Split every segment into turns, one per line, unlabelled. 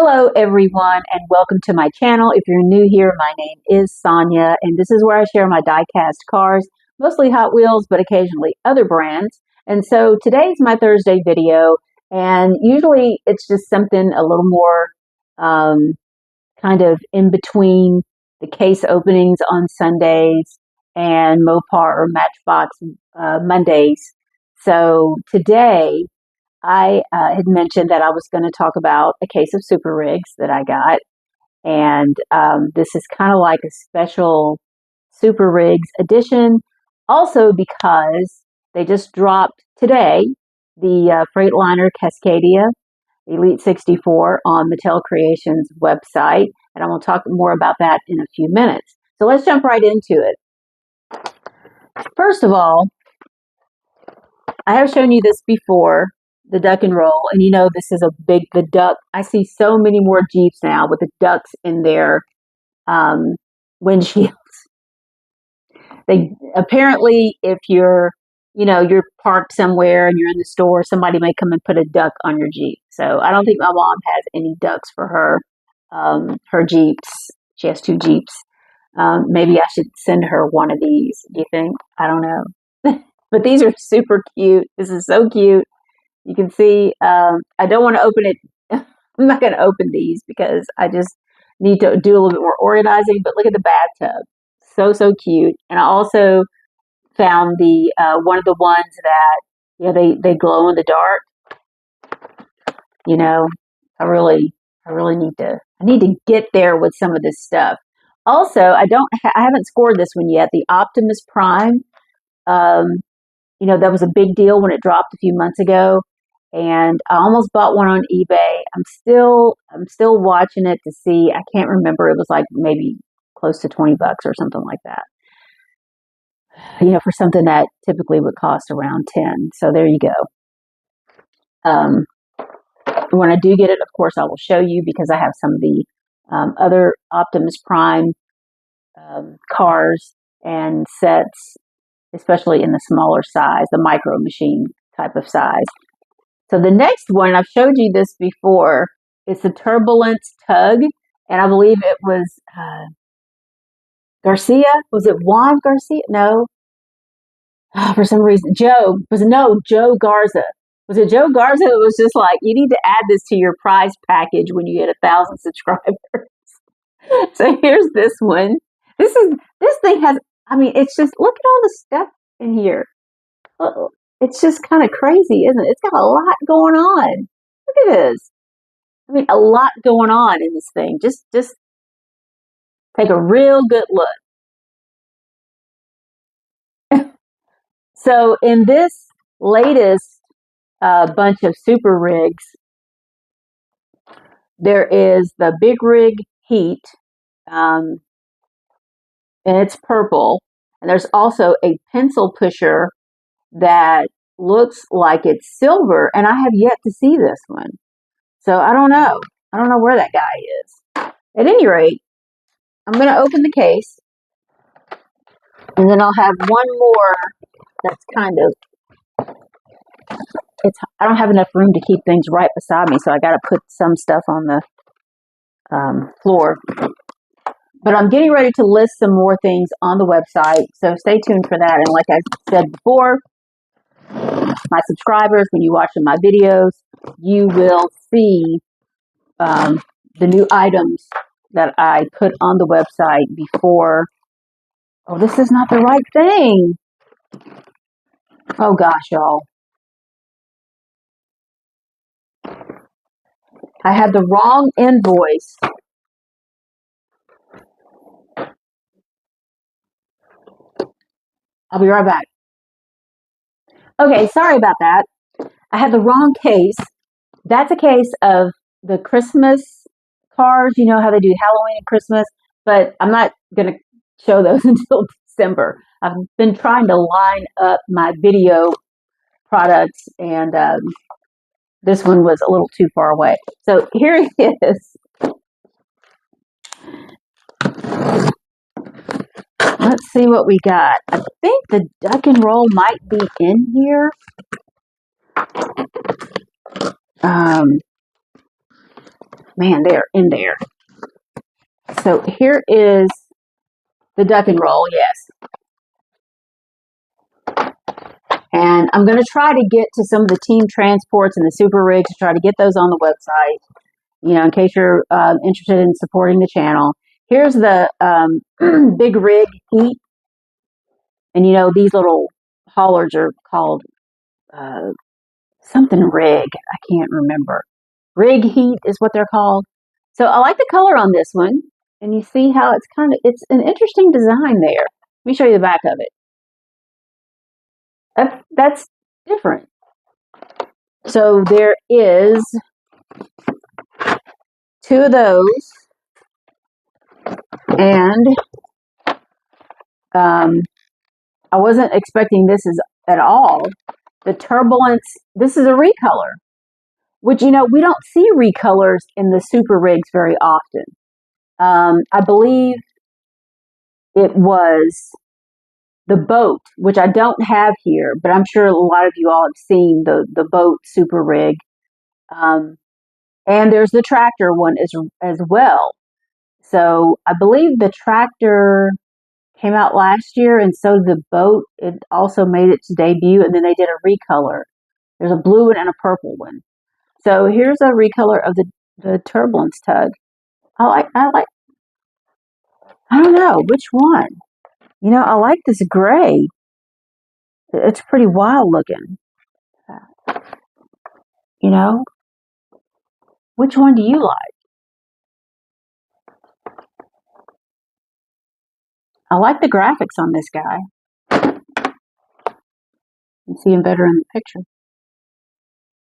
Hello everyone and welcome to my channel. If you're new here, my name is Sonia and this is where I share my die-cast cars, mostly Hot Wheels, but occasionally other brands. And so today's my Thursday video, and usually it's just something a little more kind of in between the case openings on Sundays and Mopar or Matchbox Mondays. So today I had mentioned that I was going to talk about a case of super rigs that I got, and this is kind of like a special super rigs edition, also because they just dropped today the Freightliner Cascadia Elite 64 on Mattel Creations website, and I'm going to talk more about that in a few minutes. So let's jump right into it. First of all, I have shown you this before, the duck and roll, and you know this is a big, the duck. I see so many more Jeeps now with the ducks in their windshields. They apparently, if you're parked somewhere and you're in the store, somebody may come and put a duck on your Jeep. So I don't think my mom has any ducks for her Jeeps. She has 2 Jeeps. Maybe I should send her one of these. Do you think? I don't know. But these are super cute. This is so cute. You can see, I don't want to open it. I'm not going to open these because I just need to do a little bit more organizing. But look at the bathtub. So cute. And I also found the one of the ones that, they glow in the dark. I really need to get there with some of this stuff. Also, I haven't scored this one yet. The Optimus Prime. That was a big deal when it dropped a few months ago, and I almost bought one on eBay. I'm still watching it to see. I can't remember. It was like maybe close to 20 bucks or something like that. For something that typically would cost around 10. So there you go. When I do get it, of course, I will show you because I have some of the other Optimus Prime cars and sets, especially in the smaller size, the micro machine type of size. So the next one, I've showed you this before, it's the Turbulence Tug, and I believe it was Garcia. Was it Juan Garcia? No. For some reason, Joe Garza. Was it Joe Garza? It was just like, you need to add this to your prize package when you get 1,000 subscribers. So here's this one. This thing has, it's just, look at all the stuff in here. It's just kind of crazy, isn't it? It's got a lot going on. Look at this. A lot going on in this thing. Just take a real good look. So in this latest bunch of super rigs, there is the Big Rig Heat, and it's purple. And there's also a pencil pusher that looks like it's silver, and I have yet to see this one. So I don't know. I don't know where that guy is. At any rate, I'm going to open the case, and then I'll have one more that's kind of, I don't have enough room to keep things right beside me, so I got to put some stuff on the floor. But I'm getting ready to list some more things on the website, so stay tuned for that. And like I said before, my subscribers, when you watch my videos, you will see the new items that I put on the website before. Oh, this is not the right thing. Oh gosh, y'all. I had the wrong invoice. I'll be right back. Okay, sorry about that. I had the wrong case. That's a case of the Christmas cars. You know how they do Halloween and Christmas, but I'm not going to show those until December. I've been trying to line up my video products, and this one was a little too far away. So here it is. Let's see what we got. I think the duck and roll might be in here. man, they're in there. So here is the duck and roll, yes. And I'm going to try to get to some of the team transports and the super rigs, try to get those on the website, in case you're interested in supporting the channel. Here's the big rig heat. And these little haulers are called something rig. I can't remember. Rig heat is what they're called. So I like the color on this one. And you see how it's an interesting design there. Let me show you the back of it. That's different. So there is 2 of those. And I wasn't expecting this at all. The Turbulence, this is a recolor, which, we don't see recolors in the super rigs very often. I believe it was the boat, which I don't have here, but I'm sure a lot of you all have seen the boat super rig. And there's the tractor one as well. So I believe the tractor came out last year, and so the boat, it also made its debut, and then they did a recolor. There's a blue one and a purple one. So here's a recolor of the Turbulence tug. I don't know which one. I like this gray. It's pretty wild looking. Which one do you like? I like the graphics on this guy. You can see him better in the picture.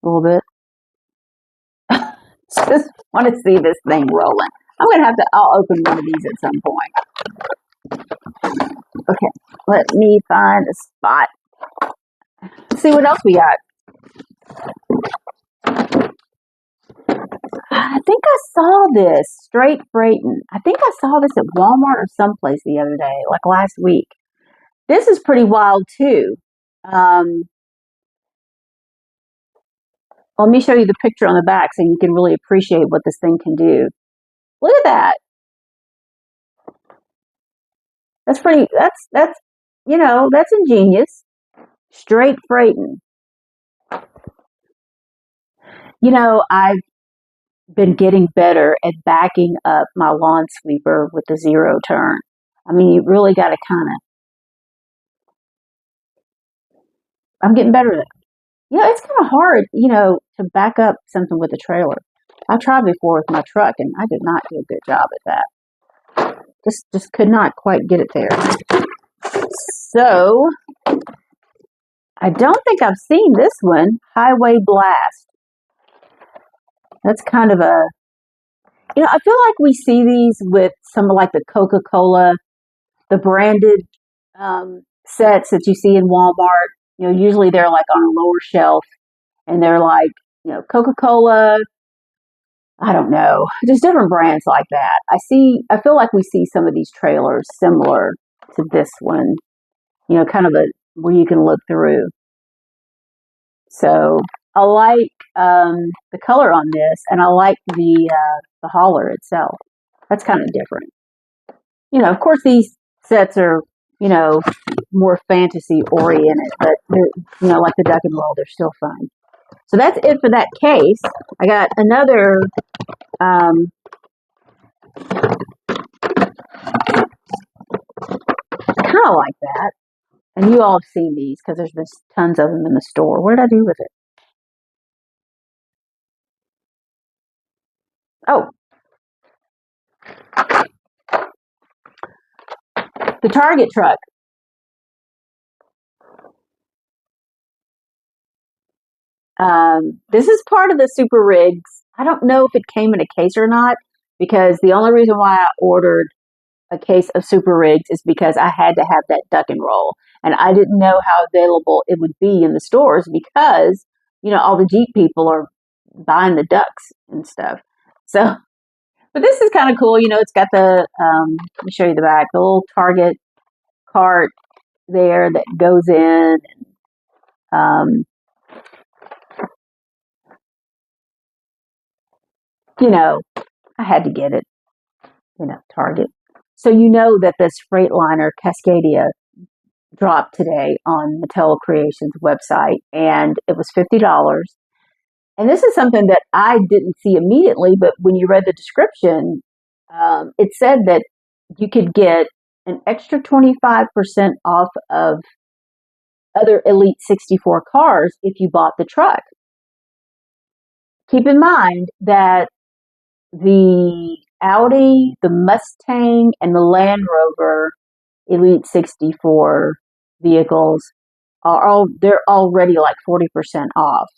A little bit. Just want to see this thing rolling. I'll open one of these at some point. Okay, let me find a spot. Let's see what else we got. I think I saw this, Straight Freightin'. I think I saw this at Walmart or someplace the other day, like last week. This is pretty wild too. Let me show you the picture on the back so you can really appreciate what this thing can do. Look at that. That's pretty, that's ingenious. Straight Freightin'. I've been getting better at backing up my lawn sweeper with the 0 turn. I mean, you really got to I'm getting better at it. It's kind of hard, to back up something with a trailer. I tried before with my truck, and I did not do a good job at that. Just could not quite get it there. So, I don't think I've seen this one, Highway Blast. That's kind of I feel like we see these with some of like the Coca-Cola, the branded sets that you see in Walmart. Usually they're like on a lower shelf, and they're like, Coca-Cola, I don't know, just different brands like that. I feel like we see some of these trailers similar to this one, kind of where you can look through. So I like the color on this, and I like the hauler itself. That's kind of different. Of course, these sets are, more fantasy oriented, but they're, like the duck and roll, they're still fun. So that's it for that case. I got another kind of like that. And you all have seen these because there's been tons of them in the store. What did I do with it? Oh. The Target truck. This is part of the Super Rigs. I don't know if it came in a case or not, because the only reason why I ordered a case of Super Rigs is because I had to have that duck and roll. And I didn't know how available it would be in the stores because, all the Jeep people are buying the ducks and stuff. So, but this is kind of cool. It's got the, let me show you the back, the little Target cart there that goes in. I had to get it, Target. So you know that this Freightliner Cascadia dropped today on Mattel Creations website, and it was $50. And this is something that I didn't see immediately, but when you read the description, it said that you could get an extra 25% off of other Elite 64 cars if you bought the truck. Keep in mind that the Audi, the Mustang, and the Land Rover Elite 64 vehicles they're already like 40% off.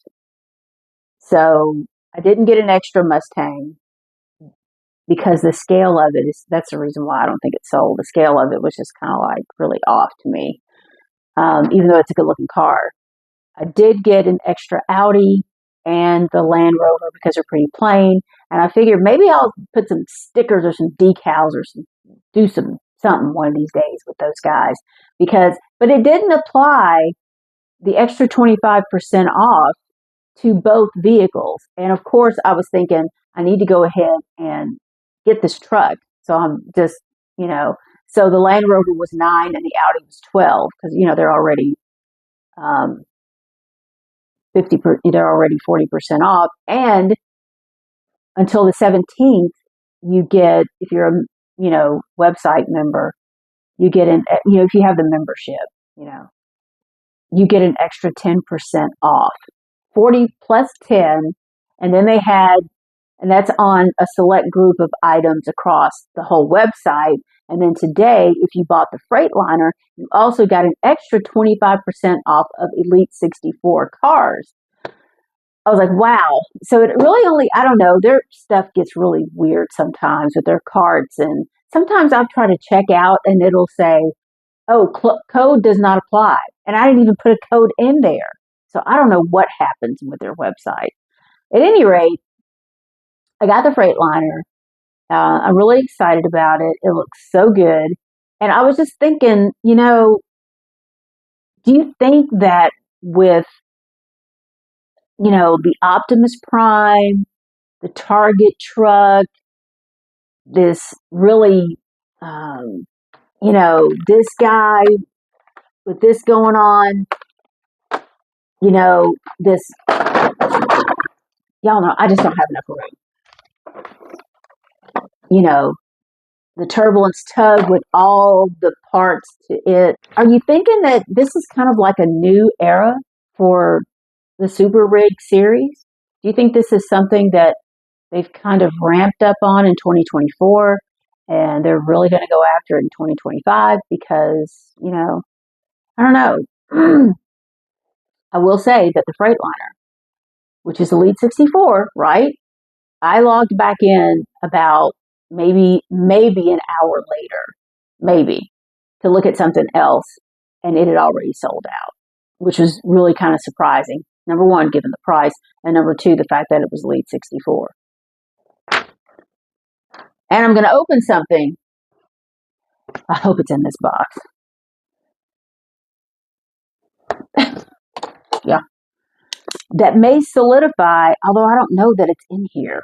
So I didn't get an extra Mustang because the scale of it that's the reason why I don't think it sold. The scale of it was just kind of like really off to me, even though it's a good looking car. I did get an extra Audi and the Land Rover because they're pretty plain. And I figured maybe I'll put some stickers or some decals or do something one of these days with those guys. But it didn't apply the extra 25% off to both vehicles. And of course, I was thinking I need to go ahead and get this truck. So I'm just, so the Land Rover was 9 and the Audi was 12 because, they're already they're already 40% off. And until the 17th, you get, if you're a, website member, you get if you have the membership, you get an extra 10% off, 40 plus 10. And then and that's on a select group of items across the whole website. And then today, if you bought the Freightliner, you also got an extra 25% off of Elite 64 cars. I was like, wow. So it really only, I don't know, their stuff gets really weird sometimes with their cards. And sometimes I'll try to check out and it'll say, oh, code does not apply. And I didn't even put a code in there. So I don't know what happens with their website. At any rate, I got the Freightliner. I'm really excited about it. It looks so good. And I was just thinking, do you think that with, the Optimus Prime, the Target truck, this really, this guy with this going on, this, y'all know, I just don't have enough room. The turbulence tug with all the parts to it. Are you thinking that this is kind of like a new era for the Super Rig series? Do you think this is something that they've kind of ramped up on in 2024 and they're really going to go after it in 2025? Because, I don't know. I will say that the Freightliner, which is Elite 64, right? I logged back in about maybe an hour later, maybe, to look at something else, and it had already sold out, which was really kind of surprising. Number one, given the price, and number two, the fact that it was Elite 64. And I'm going to open something. I hope it's in this box. Yeah. That may solidify, although I don't know that it's in here.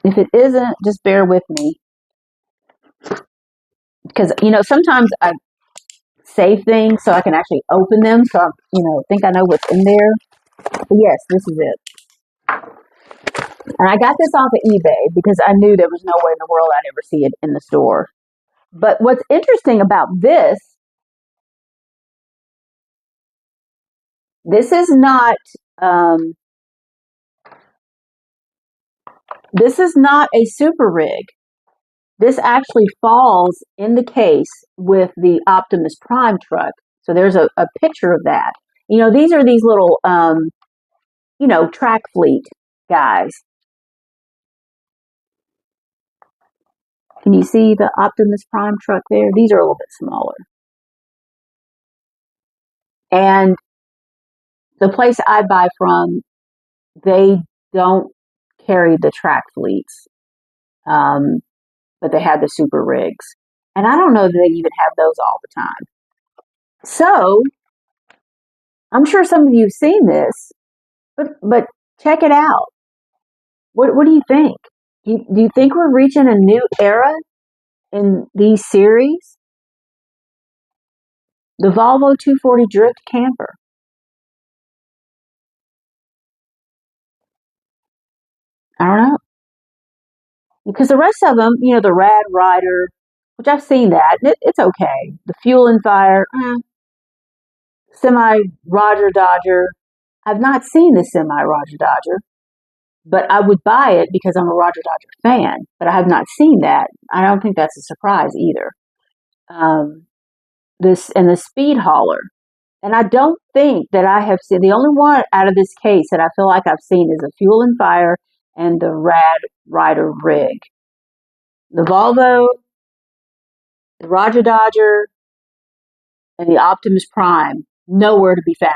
If it isn't, just bear with me. Because, sometimes I save things so I can actually open them. So I, think I know what's in there. But yes, this is it. And I got this off of eBay because I knew there was no way in the world I'd ever see it in the store. But what's interesting about this is not, this is not a Super Rig. This actually falls in the case with the Optimus Prime truck. So there's a picture of that. These are these little, track fleet guys. Can you see the Optimus Prime truck there? These are a little bit smaller. And the place I buy from, they don't carry the track fleets, but they have the Super Rigs. And I don't know that they even have those all the time. So I'm sure some of you have seen this, but check it out. What do you think? Do you think we're reaching a new era in these series? The Volvo 240 Drift Camper. I don't know. Because the rest of them, the Rad Rider, which I've seen that, and it's okay. The Fuel and Fire, Semi Roger Dodger. I've not seen the Semi Roger Dodger, but I would buy it because I'm a Roger Dodger fan. But I have not seen that. I don't think that's a surprise either. Um, this and the Speed Hauler, and I don't think that I have seen the only one out of this case that I feel like I've seen is the Fuel and Fire and the Rad Rider rig. The Volvo, the Roger Dodger, and the Optimus Prime, nowhere to be found.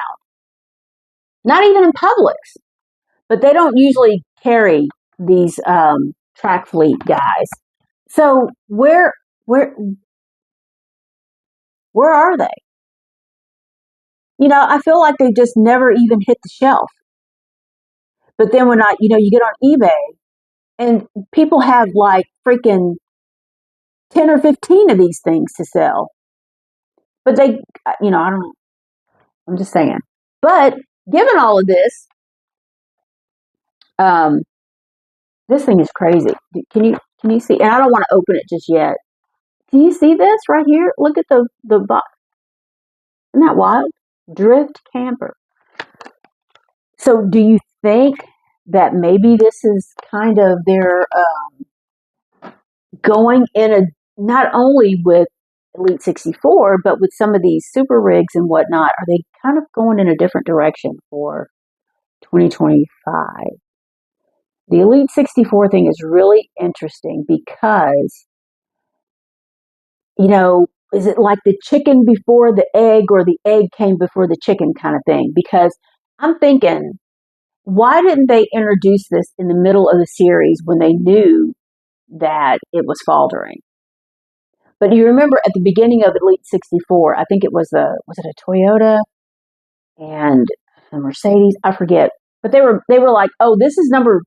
Not even in Publix. But they don't usually carry these track fleet guys. So where where are they? I feel like they just never even hit the shelf. But then when you get on eBay and people have like freaking 10 or 15 of these things to sell. But they, I don't know. I'm just saying. But given all of this, um, this thing is crazy. Can you see? And I don't want to open it just yet. Can you see this right here? Look at the box. Isn't that wild? Drift camper. So, do you think that maybe this is kind of their going in a not only with Elite 64, but with some of these super rigs and whatnot? Are they kind of going in a different direction for 2025? The Elite 64 thing is really interesting because, is it like the chicken before the egg or the egg came before the chicken kind of thing? Because I'm thinking, why didn't they introduce this in the middle of the series when they knew that it was faltering? But you remember at the beginning of Elite 64, I think it was it a Toyota and a Mercedes? I forget. But they were like, oh, this is number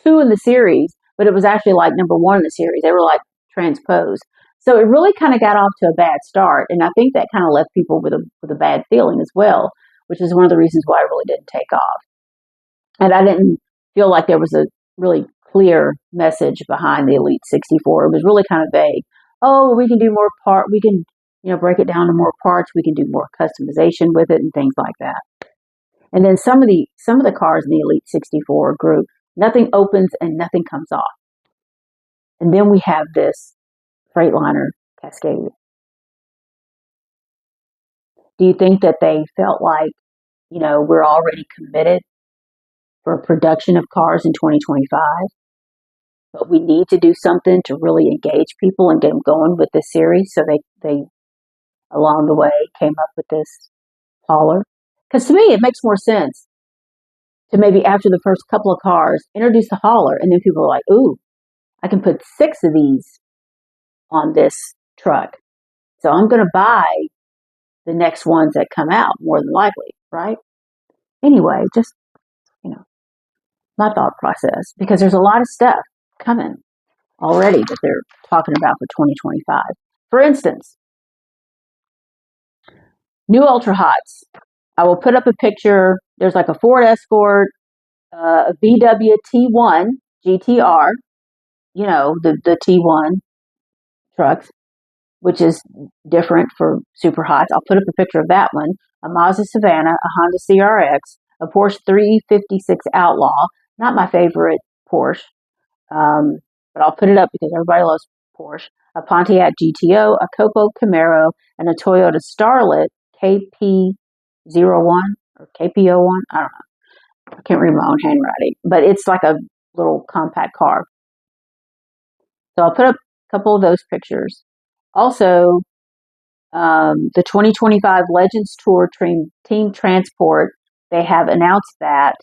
2 in the series, but it was actually like number 1 in the series. They were like transposed. So it really kind of got off to a bad start, and I think that kind of left people with a bad feeling as well, which is one of the reasons why it really didn't take off. And I didn't feel like there was a really clear message behind the Elite 64. It was really kind of vague. Oh, we can do more we can, break it down to more parts. We can do more customization with it and things like that. And then some of the cars in the Elite 64 group, nothing opens and nothing comes off. And then we have this Freightliner Cascadia. Do you think that they felt like, we're already committed for production of cars in 2025, but we need to do something to really engage people and get them going with this series? So they along the way came up with this hauler. Because to me, it makes more sense to maybe after the first couple of cars, introduce the hauler, and then people are like, ooh, I can put 6 of these on this truck. So I'm going to buy the next ones that come out, more than likely, right? Anyway, just, my thought process, because there's a lot of stuff coming already that they're talking about for 2025. For instance, new Ultra Hots. I will put up a picture. There's like a Ford Escort, a VW T1 GTR, the T1 trucks, which is different for super hots. I'll put up a picture of that one. A Mazda Savannah, a Honda CRX, a Porsche 356 Outlaw. Not my favorite Porsche, but I'll put it up because everybody loves Porsche. A Pontiac GTO, a Copo Camaro, and a Toyota Starlet KP01 or KP01. I don't know. I can't read my own handwriting, but it's like a little compact car. So I'll put up a couple of those pictures. Also, the 2025 Legends Tour Team Transport, they have announced that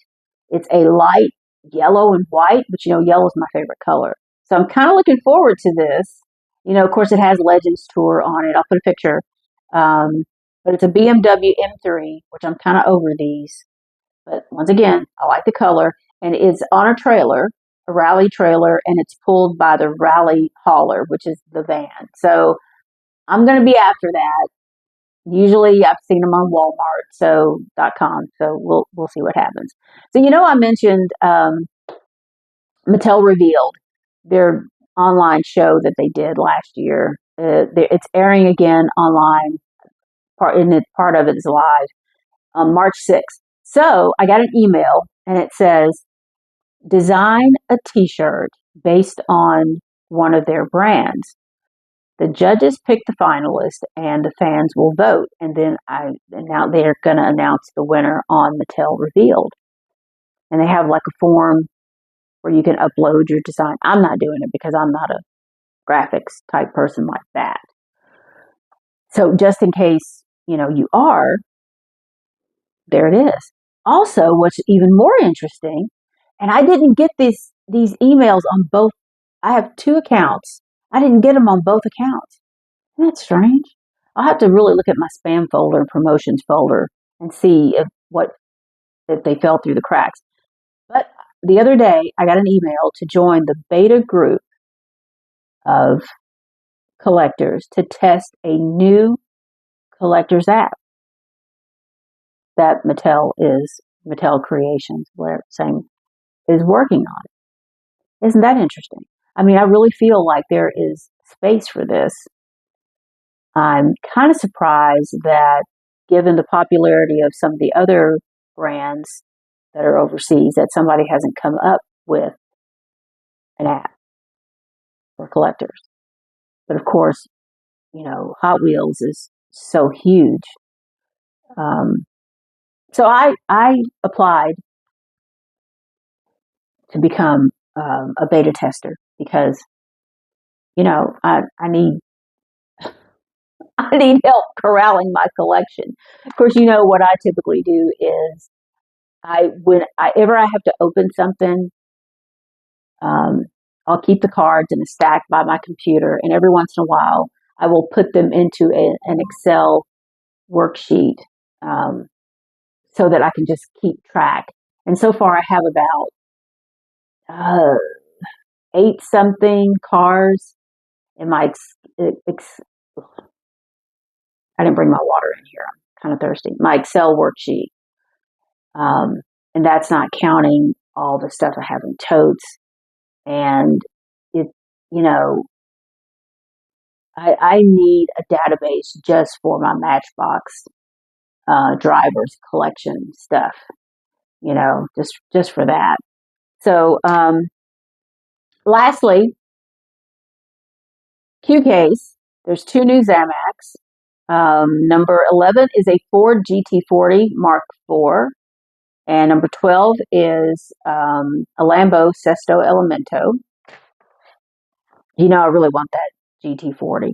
it's a light yellow and white, but yellow is my favorite color. So I'm kind of looking forward to this. Of course, it has Legends Tour on it. I'll put a picture. But it's a BMW M3, which I'm kind of over these. But once again, I like the color. And it's on a trailer. a rally trailer, and it's pulled by the rally hauler, which is the van. So I'm going to be after that. Usually I've seen them on Walmart, .com. So we'll see what happens. So I mentioned Mattel Revealed, their online show that they did last year. It's airing again online. Part of it is live on March 6th. So I got an email and it says, design a t-shirt based on one of their brands. The judges pick the finalist and the fans will vote. And now they're going to announce the winner on Mattel Revealed. And they have like a form where you can upload your design. I'm not doing it because I'm not a graphics type person like that. So just in case, you are, there it is. Also, what's even more interesting, and I didn't get these emails on both. I have 2 accounts. I didn't get them on both accounts. Isn't that strange? I'll have to really look at my spam folder and promotions folder and see if they fell through the cracks. But the other day, I got an email to join the beta group of collectors to test a new collector's app that Mattel Creations, where saying is working on it. Isn't that interesting? I mean, I really feel like there is space for this. I'm kind of surprised that, given the popularity of some of the other brands that are overseas, that somebody hasn't come up with an app for collectors. But of course, Hot Wheels is so huge. So I applied to become a beta tester because, I need I need help corralling my collection. Of course, what I typically do is whenever I have to open something, um, I'll keep the cards in a stack by my computer, and every once in a while, I will put them into an Excel worksheet so that I can just keep track. And so far, I have about 8 something cars in my I didn't bring my water in here. I'm kind of thirsty. My Excel worksheet. And that's not counting all the stuff I have in totes. And it, you know, I need a database just for my Matchbox drivers collection stuff, just for that. So, lastly, Q case. There's 2 new Zamax. Number 11 is a Ford GT40 Mark IV. And number 12 is a Lambo Sesto Elemento. I really want that GT40.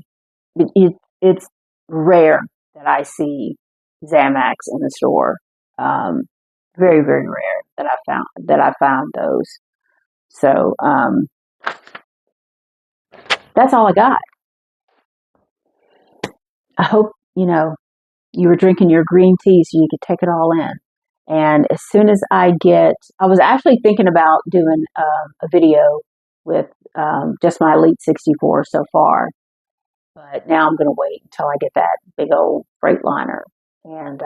It's rare that I see Zamax in the store. Very, very rare that I found those. So that's all I got. I hope you were drinking your green tea so you could take it all in. And as soon as I was actually thinking about doing a video with just my Elite 64 so far. But now I'm going to wait until I get that big old Freightliner and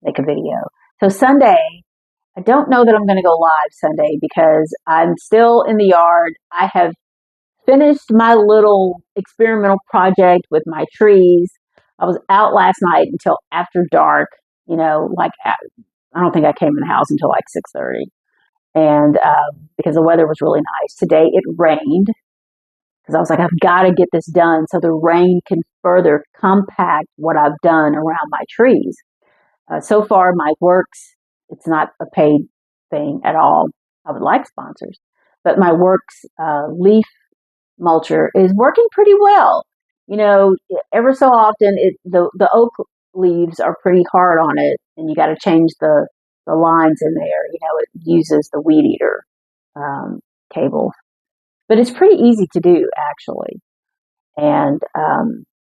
make a video. So Sunday, I don't know that I'm going to go live Sunday because I'm still in the yard. I have finished my little experimental project with my trees. I was out last night until after dark, I don't think I came in the house until like 6:30. And because the weather was really nice. Today it rained because I was like, I've got to get this done so the rain can further compact what I've done around my trees. So far, my works, it's not a paid thing at all. I would like sponsors. But my works leaf mulcher is working pretty well. Ever so often, the oak leaves are pretty hard on it, and you got to change the lines in there. It uses the weed eater cable. But it's pretty easy to do, actually. And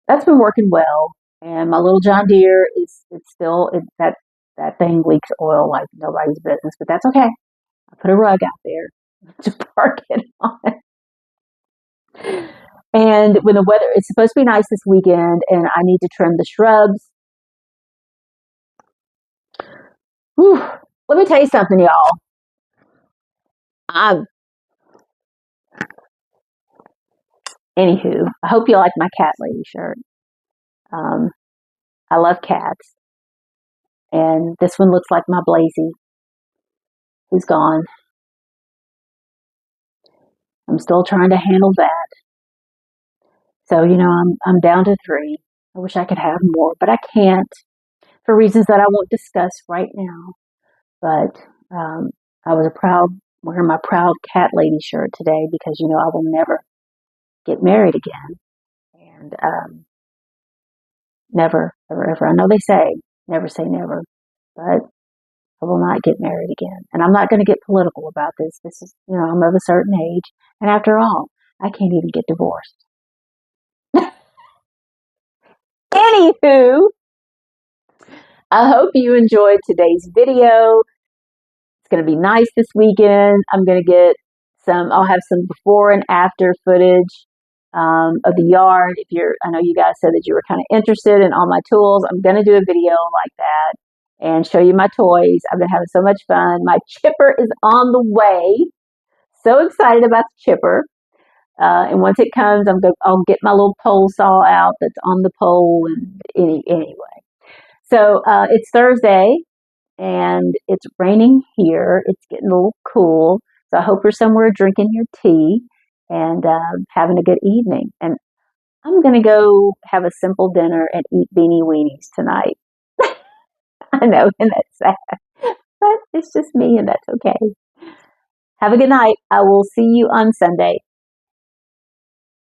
that's been working well. And my little John Deere that thing leaks oil like nobody's business, but that's okay. I put a rug out there. to park it on. And when the weather, it's supposed to be nice this weekend, and I need to trim the shrubs. Whew. Let me tell you something, y'all. I'm, Anywho, I hope you like my cat lady shirt. Um, I love cats, and this one looks like my Blazy, who's gone. I'm still trying to handle that. So, I'm down to 3. I wish I could have more, but I can't for reasons that I won't discuss right now. But I was wearing my proud cat lady shirt today because, I will never get married again. And never, ever, ever. I know they say never, but I will not get married again. And I'm not going to get political about this. This is, I'm of a certain age. And after all, I can't even get divorced. Anywho, I hope you enjoyed today's video. It's going to be nice this weekend. I'll have some before and after footage of the yard. I know you guys said that you were kind of interested in all my tools. I'm going to do a video like that and show you my toys. I've been having so much fun. My chipper is on the way. So excited about the chipper. And once it comes, I'll get my little pole saw out that's on the pole. And anyway, so it's Thursday and it's raining here. It's getting a little cool. So I hope you're somewhere drinking your tea and having a good evening. And I'm going to go have a simple dinner and eat beanie weenies tonight. I know, and that's sad, but it's just me, and that's okay. Have a good night. I will see you on Sunday.